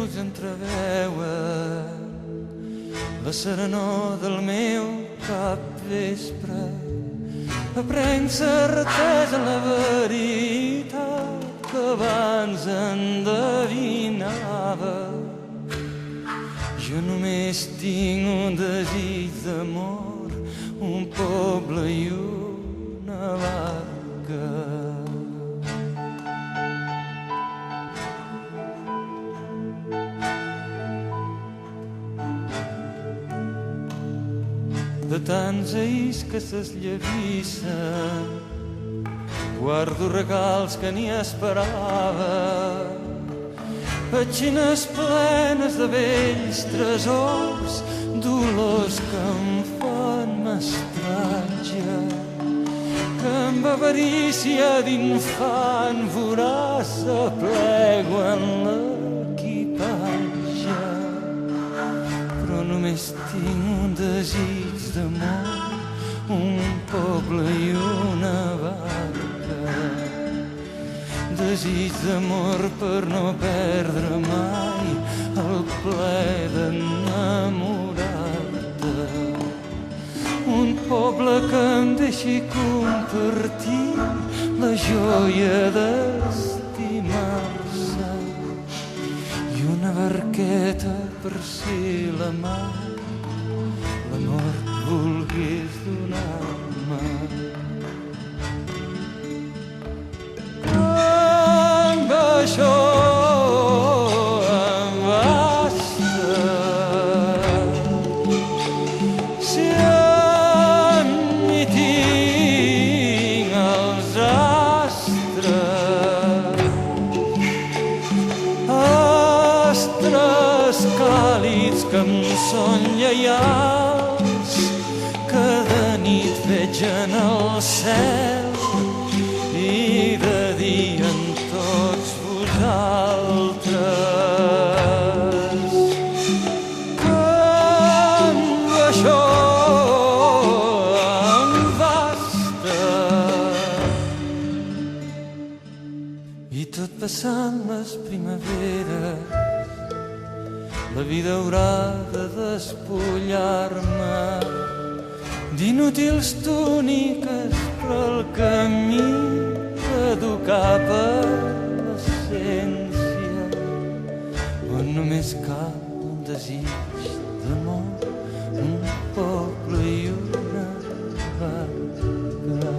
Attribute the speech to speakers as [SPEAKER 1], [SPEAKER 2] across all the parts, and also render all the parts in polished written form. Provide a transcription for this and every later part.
[SPEAKER 1] ulls entreveuen la serenor del meu capvespre. Aprenc certesa en la veritat que abans endevinava. Jo només tinc un desig d'amor, un poble i una barca. De tants ahís que s'esllevissen, guardo regals que ni esperava, petxines plenes de vells tresors, dolors que em fan mestratge, que amb avarícia d'infant voraç aplego en l'equipatge. Però només tinc un desig d'amor, un poble i una barca. Desig d'amor per no perdre mai el plaer d'enamorar-te. Un poble que em deixi compartir la joia d'estimar-se i una barqueta per si la mar l'amor volgués donar-me. Amb això em basta. Si en mi tinc els astres, astres càlids que em són lleials, que de nit veig en el cel i de dia en tots vosaltres. Que amb això em basta. I tot passant les primaveres, la vida haurà de despullar-me d'inútils túniques, però el camí educar per l'essència, on només cal un desig d'amor, un poble i una barca.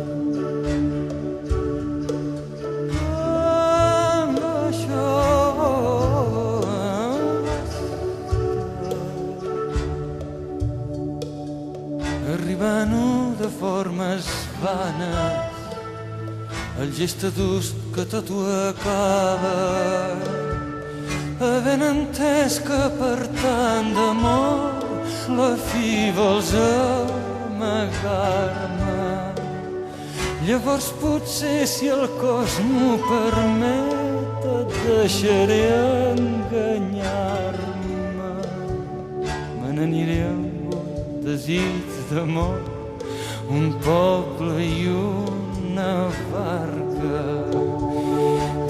[SPEAKER 1] Amb això arribant-ho de formes vanes, el gest adust que tot ho acaba, havent entès que per tant d'amor la fi vols amagar-me. Llavors potser, si el cos m'ho permet, et deixaré enganyar-me. Me n'aniré amb un desig d'amor, un poble i una barca.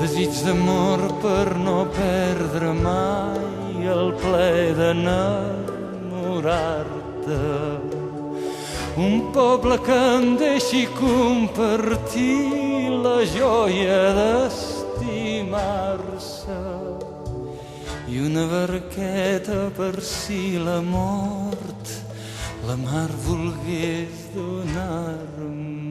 [SPEAKER 1] Desig d'amor per no perdre mai el plaer d'enamorar-te. Un poble que em deixi compartir la joia d'estimar-se i una barqueta per si la mort la mar volgués donar-me.